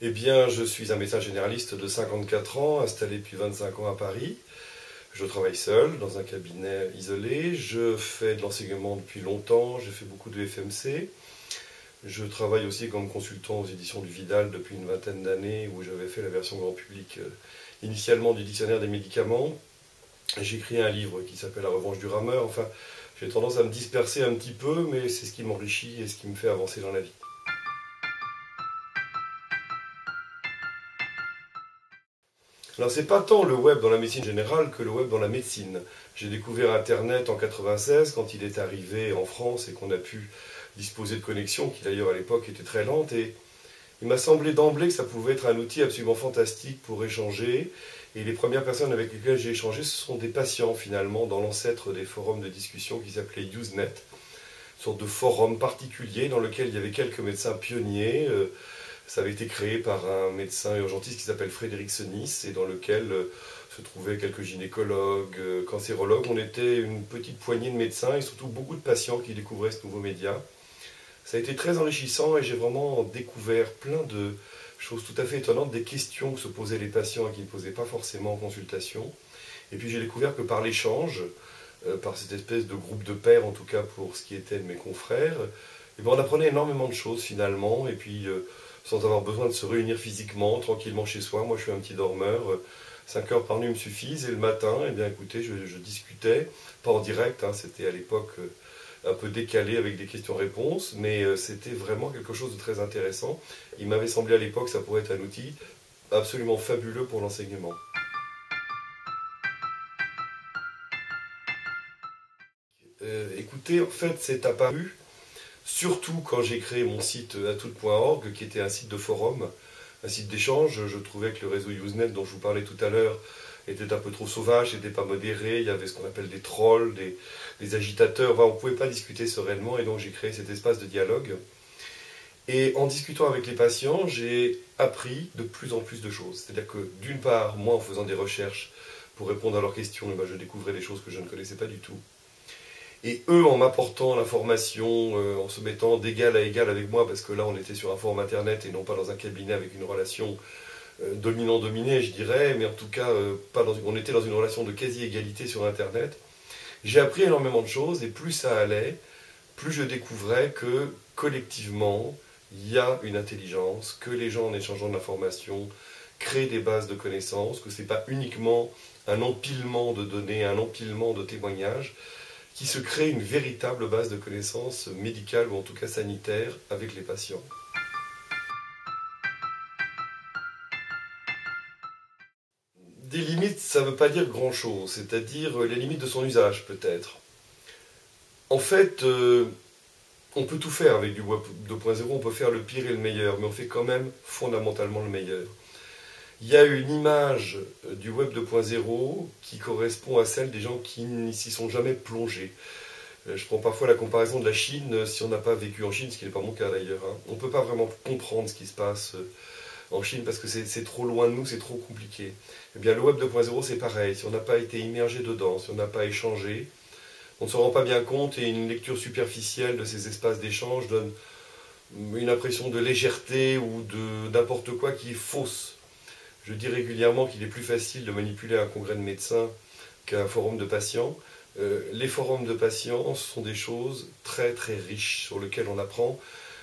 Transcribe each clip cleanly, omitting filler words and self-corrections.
Eh bien, je suis un médecin généraliste de 54 ans, installé depuis 25 ans à Paris. Je travaille seul, dans un cabinet isolé. Je fais de l'enseignement depuis longtemps, j'ai fait beaucoup de FMC. Je travaille aussi comme consultant aux éditions du Vidal depuis une vingtaine d'années, où j'avais fait la version grand public initialement du dictionnaire des médicaments. J'ai écrit un livre qui s'appelle La revanche du rameur. Enfin, j'ai tendance à me disperser un petit peu, mais c'est ce qui m'enrichit et ce qui me fait avancer dans la vie. Alors c'est pas tant le web dans la médecine générale que le web dans la médecine. J'ai découvert Internet en 96 quand il est arrivé en France et qu'on a pu disposer de connexions qui d'ailleurs à l'époque étaient très lentes, et il m'a semblé d'emblée que ça pouvait être un outil absolument fantastique pour échanger, et les premières personnes avec lesquelles j'ai échangé ce sont des patients finalement dans l'ancêtre des forums de discussion qui s'appelait Usenet, une sorte de forum particulier dans lequel il y avait quelques médecins pionniers. Ça avait été créé par un médecin urgentiste qui s'appelle Frédéric Senis, et dans lequel se trouvaient quelques gynécologues, cancérologues. On était une petite poignée de médecins et surtout beaucoup de patients qui découvraient ce nouveau média. Ça a été très enrichissant et j'ai vraiment découvert plein de choses tout à fait étonnantes, des questions que se posaient les patients et qui ne posaient pas forcément en consultation. Et puis j'ai découvert que par l'échange, par cette espèce de groupe de pairs, en tout cas pour ce qui était de mes confrères, on apprenait énormément de choses finalement, et puis sans avoir besoin de se réunir physiquement, tranquillement chez soi. Moi je suis un petit dormeur, 5 heures par nuit me suffisent, et le matin, eh bien écoutez, je discutais, pas en direct, hein, c'était à l'époque un peu décalé avec des questions-réponses, mais c'était vraiment quelque chose de très intéressant. Il m'avait semblé à l'époque que ça pourrait être un outil absolument fabuleux pour l'enseignement. Écoutez, en fait, c'est apparu surtout quand j'ai créé mon site atoute.org, qui était un site de forum, un site d'échange. Je trouvais que le réseau Usenet dont je vous parlais tout à l'heure était un peu trop sauvage, n'était pas modéré, il y avait ce qu'on appelle des trolls, des agitateurs, enfin, on ne pouvait pas discuter sereinement, et donc j'ai créé cet espace de dialogue. Et en discutant avec les patients, j'ai appris de plus en plus de choses. C'est-à-dire que d'une part, moi en faisant des recherches pour répondre à leurs questions, je découvrais des choses que je ne connaissais pas du tout. Et eux, en m'apportant l'information, en se mettant d'égal à égal avec moi, parce que là on était sur un forum internet et non pas dans un cabinet avec une relation dominant-dominé, je dirais, mais en tout cas, on était dans une relation de quasi-égalité sur Internet. J'ai appris énormément de choses, et plus ça allait, plus je découvrais que, collectivement, il y a une intelligence, que les gens, en échangeant de l'information, créent des bases de connaissances, que ce n'est pas uniquement un empilement de données, un empilement de témoignages, qui se crée une véritable base de connaissances médicales, ou en tout cas sanitaires, avec les patients. Des limites, ça ne veut pas dire grand-chose, c'est-à-dire les limites de son usage peut-être. En fait, on peut tout faire avec du Web 2.0, on peut faire le pire et le meilleur, mais on fait quand même fondamentalement le meilleur. Il y a une image du Web 2.0 qui correspond à celle des gens qui n'y s'y sont jamais plongés. Je prends parfois la comparaison de la Chine, si on n'a pas vécu en Chine, ce qui n'est pas mon cas d'ailleurs. On ne peut pas vraiment comprendre ce qui se passe en Chine parce que c'est trop loin de nous, c'est trop compliqué. Eh bien, le Web 2.0, c'est pareil. Si on n'a pas été immergé dedans, si on n'a pas échangé, on ne se rend pas bien compte, et une lecture superficielle de ces espaces d'échange donne une impression de légèreté ou de n'importe quoi qui est fausse. Je dis régulièrement qu'il est plus facile de manipuler un congrès de médecins qu'un forum de patients. Les forums de patients sont des choses très très riches sur lesquelles on apprend.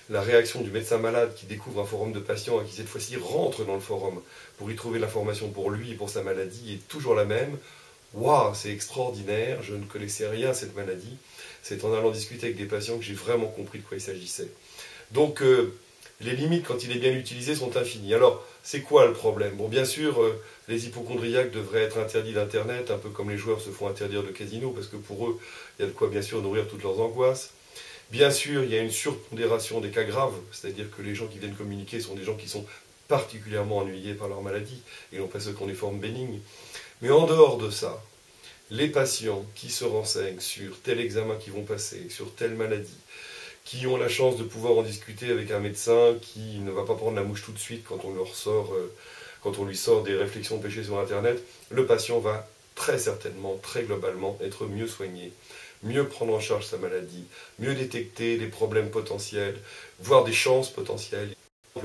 La réaction du médecin malade qui découvre un forum de patients et qui cette fois-ci rentre dans le forum pour y trouver l'information pour lui et pour sa maladie est toujours la même. Waouh, c'est extraordinaire, je ne connaissais rien à cette maladie. C'est en allant discuter avec des patients que j'ai vraiment compris de quoi il s'agissait. Donc les limites, quand il est bien utilisé, sont infinies. Alors, c'est quoi le problème? Bon, bien sûr, les hypochondriaques devraient être interdits d'Internet, un peu comme les joueurs se font interdire de casino, parce que pour eux, il y a de quoi bien sûr nourrir toutes leurs angoisses. Bien sûr, il y a une surpondération des cas graves, c'est-à-dire que les gens qui viennent communiquer sont des gens qui sont particulièrement ennuyés par leur maladie, et non pas ceux qui ont des formes bénignes. Mais en dehors de ça, les patients qui se renseignent sur tel examen qu'ils vont passer, sur telle maladie, qui ont la chance de pouvoir en discuter avec un médecin qui ne va pas prendre la mouche tout de suite quand on lui sort des réflexions pêchées sur Internet, le patient va très certainement, très globalement, être mieux soigné, mieux prendre en charge sa maladie, mieux détecter les problèmes potentiels, voire des chances potentielles.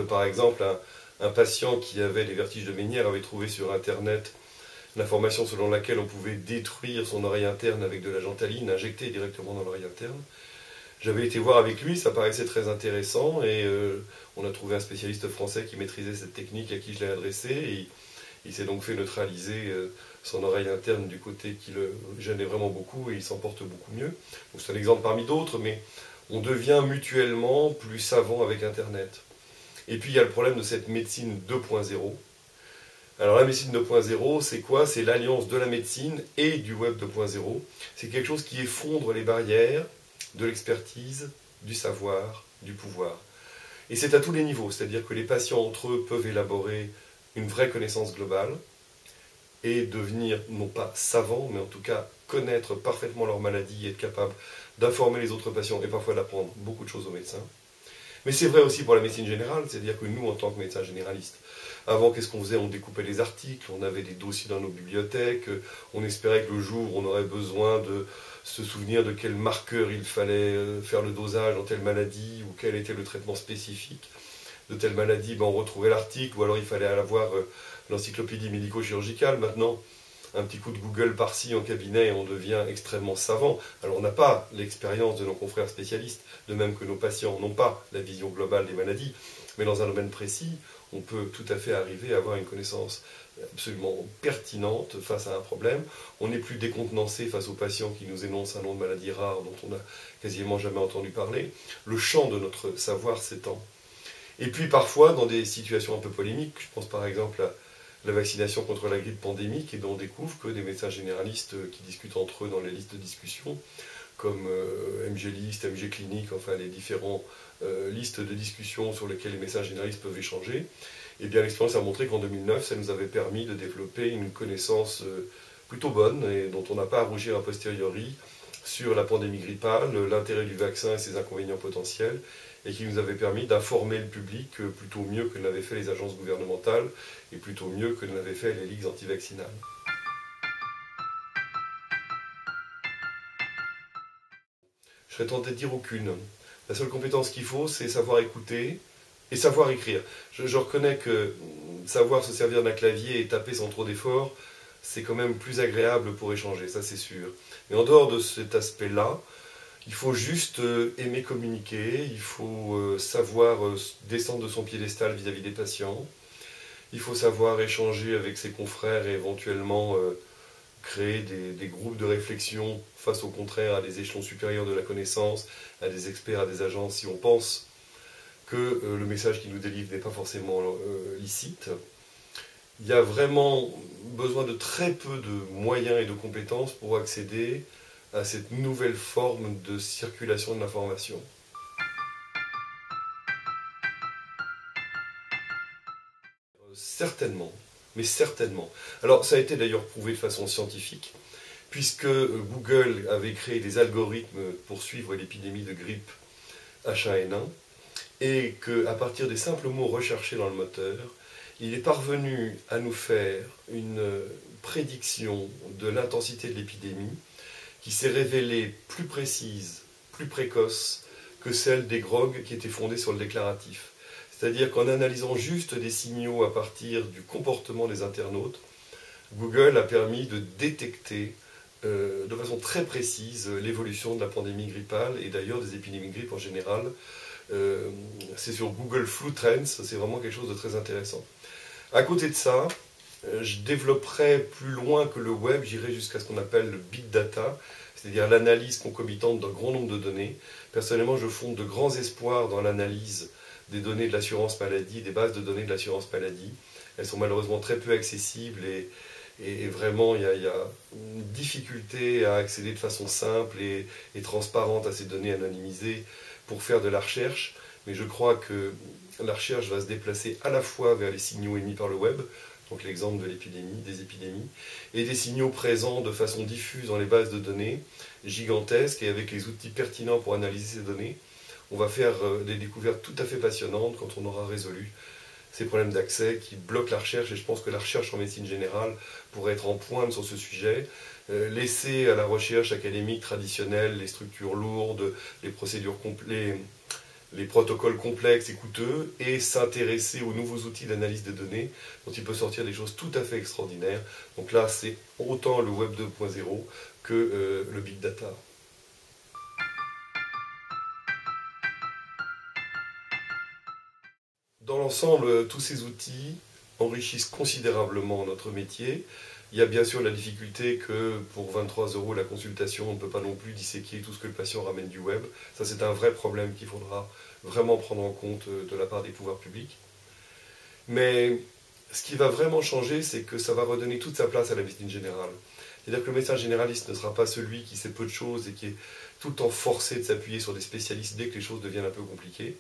Par exemple, un patient qui avait des vertiges de Ménière avait trouvé sur Internet l'information selon laquelle on pouvait détruire son oreille interne avec de la gentaline injectée directement dans l'oreille interne. J'avais été voir avec lui, ça paraissait très intéressant, et on a trouvé un spécialiste français qui maîtrisait cette technique à qui je l'ai adressé, et il s'est donc fait neutraliser son oreille interne du côté qui le gênait vraiment beaucoup, et il s'en porte beaucoup mieux. C'est un exemple parmi d'autres, mais on devient mutuellement plus savant avec Internet. Et puis il y a le problème de cette médecine 2.0. Alors la médecine 2.0, c'est quoi? C'est l'alliance de la médecine et du web 2.0. C'est quelque chose qui effondre les barrières de l'expertise, du savoir, du pouvoir. Et c'est à tous les niveaux, c'est-à-dire que les patients entre eux peuvent élaborer une vraie connaissance globale et devenir, non pas savants, mais en tout cas connaître parfaitement leur maladie et être capable d'informer les autres patients et parfois d'apprendre beaucoup de choses aux médecins. Mais c'est vrai aussi pour la médecine générale, c'est-à-dire que nous, en tant que médecins généralistes, avant, qu'est-ce qu'on faisait? On découpait les articles, on avait des dossiers dans nos bibliothèques, on espérait que le jour où on aurait besoin de se souvenir de quel marqueur il fallait faire le dosage dans telle maladie, ou quel était le traitement spécifique de telle maladie, on retrouvait l'article, ou alors il fallait aller voir l'encyclopédie médico-chirurgicale. Maintenant, un petit coup de Google par-ci en cabinet et on devient extrêmement savant. Alors on n'a pas l'expérience de nos confrères spécialistes, de même que nos patients n'ont pas la vision globale des maladies, mais dans un domaine précis, on peut tout à fait arriver à avoir une connaissance absolument pertinente face à un problème. On n'est plus décontenancé face aux patients qui nous énoncent un nom de maladie rare dont on n'a quasiment jamais entendu parler. Le champ de notre savoir s'étend. Et puis parfois, dans des situations un peu polémiques, je pense par exemple à la vaccination contre la grippe pandémique, et dont on découvre que des médecins généralistes qui discutent entre eux dans les listes de discussion, comme MG List, MG Clinique, enfin les différentes listes de discussion sur lesquelles les médecins généralistes peuvent échanger, et bien l'expérience a montré qu'en 2009, ça nous avait permis de développer une connaissance plutôt bonne, et dont on n'a pas à rougir a posteriori, sur la pandémie grippale, l'intérêt du vaccin et ses inconvénients potentiels, et qui nous avait permis d'informer le public plutôt mieux que ne l'avaient fait les agences gouvernementales, et plutôt mieux que ne l'avaient fait les ligues antivaccinales. Je serais tenté de dire aucune. La seule compétence qu'il faut, c'est savoir écouter et savoir écrire. Je reconnais que savoir se servir d'un clavier et taper sans trop d'efforts, c'est quand même plus agréable pour échanger, ça c'est sûr. Mais en dehors de cet aspect-là, il faut juste aimer communiquer, il faut savoir descendre de son piédestal vis-à-vis des patients, il faut savoir échanger avec ses confrères et éventuellement créer des groupes de réflexion face au contraire à des échelons supérieurs de la connaissance, à des experts, à des agences, si on pense que le message qu'ils nous délivrent n'est pas forcément licite. Il y a vraiment besoin de très peu de moyens et de compétences pour accéder à cette nouvelle forme de circulation de l'information. Certainement, mais certainement. Alors ça a été d'ailleurs prouvé de façon scientifique, puisque Google avait créé des algorithmes pour suivre l'épidémie de grippe H1N1, et qu'à partir des simples mots recherchés dans le moteur, il est parvenu à nous faire une prédiction de l'intensité de l'épidémie qui s'est révélée plus précise, plus précoce que celle des GROG qui étaient fondés sur le déclaratif. C'est-à-dire qu'en analysant juste des signaux à partir du comportement des internautes, Google a permis de détecter de façon très précise l'évolution de la pandémie grippale et d'ailleurs des épidémies de grippe en général. C'est sur Google Flu Trends, c'est vraiment quelque chose de très intéressant. À côté de ça, je développerai plus loin que le web, j'irai jusqu'à ce qu'on appelle le big data, c'est-à-dire l'analyse concomitante d'un grand nombre de données. Personnellement, je fonde de grands espoirs dans l'analyse des données de l'assurance maladie, des bases de données de l'assurance maladie. Elles sont malheureusement très peu accessibles et vraiment il y a une difficulté à accéder de façon simple et transparente à ces données anonymisées pour faire de la recherche. Mais je crois que la recherche va se déplacer à la fois vers les signaux émis par le web, donc l'exemple de l'épidémie, des épidémies, et des signaux présents de façon diffuse dans les bases de données gigantesques, et avec les outils pertinents pour analyser ces données, on va faire des découvertes tout à fait passionnantes quand on aura résolu ces problèmes d'accès qui bloquent la recherche, et je pense que la recherche en médecine générale pourrait être en pointe sur ce sujet. Laisser à la recherche académique traditionnelle les structures lourdes, les procédures les protocoles complexes et coûteux et s'intéresser aux nouveaux outils d'analyse des données dont il peut sortir des choses tout à fait extraordinaires. Donc là, c'est autant le Web 2.0 que le Big Data. Dans l'ensemble, tous ces outils enrichissent considérablement notre métier. Il y a bien sûr la difficulté que pour 23 € la consultation, on ne peut pas non plus disséquer tout ce que le patient ramène du web. Ça, c'est un vrai problème qu'il faudra vraiment prendre en compte de la part des pouvoirs publics. Mais ce qui va vraiment changer, c'est que ça va redonner toute sa place à la médecine générale. C'est-à-dire que le médecin généraliste ne sera pas celui qui sait peu de choses et qui est tout le temps forcé de s'appuyer sur des spécialistes dès que les choses deviennent un peu compliquées.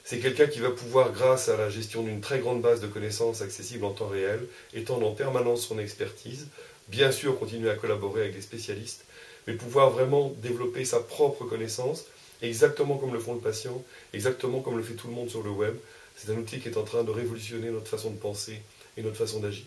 C'est quelqu'un qui va pouvoir, grâce à la gestion d'une très grande base de connaissances accessible en temps réel, étendre en permanence son expertise, bien sûr continuer à collaborer avec des spécialistes, mais pouvoir vraiment développer sa propre connaissance, exactement comme le font le patient, exactement comme le fait tout le monde sur le web. C'est un outil qui est en train de révolutionner notre façon de penser et notre façon d'agir.